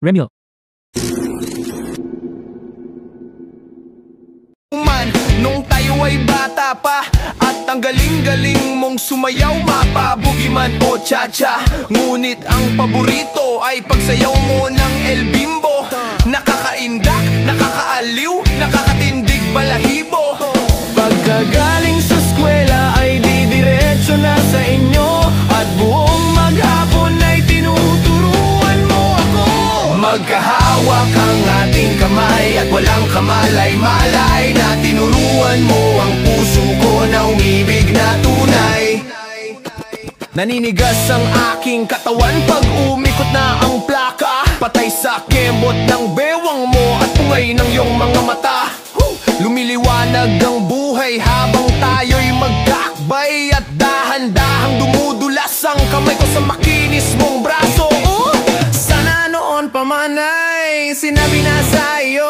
Remyo. Nung tayo ay bata pa at ang galing-galing mong sumayaw, mapabugi man o cha-cha. Ngunit ang paborito ay pagsayaw mo ng El Bimbo. Nakakaindak, nakakaaliw, nakakatindig balahibo. Pagkagaling sa eskwela ay didiretso na sa inyo, at buong maghapon ay tinuturuan mo ako. Magkahawak ang ating kamay at walang kamalay-malay, na tinuruan mo ang puso ko na umibig na tunay. Naninigas ang aking katawan pag umikot na ang plaka, patay sa kembot ng bewang mo at pungay ng iyong mga mata. Lumiliwanag ang buhay habang tayo'y magkakbay, at dahan-dahang dumudulas ang kamay ko sa makinis mong braso. Sana noon pa man ay sinabi na sa iyo,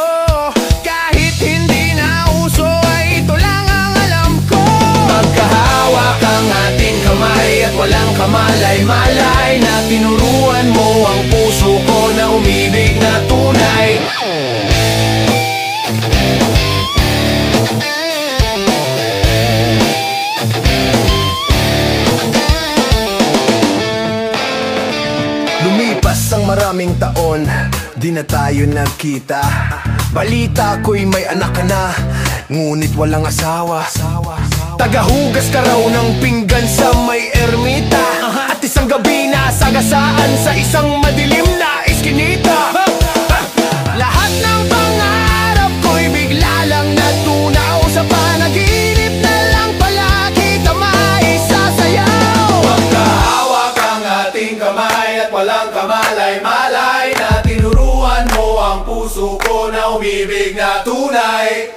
kahit hindi na uso ay ito lang ang alam ko. Magkahawak ang ating kamay at walang kamalay-malay, na tinuruan mo ang puso ko na umibig na tunay. Lumipas ang maraming taon, di na tayo nagkita. Balita ko'y may anak ka na, ngunit walang asawa. Tagahugas ka raw ng pinggan sa may ermita, at isang gabi na sagasaan sa isang madilim na iskinita. Lahat ng pangarap ko'y bigla lang natunaw, sa panaginip na lang pala kita maisasayaw. Magkahawak ang ating kamay at walang kamalay-malay, na tinuruan mo ang puso ko na umibig na tunay.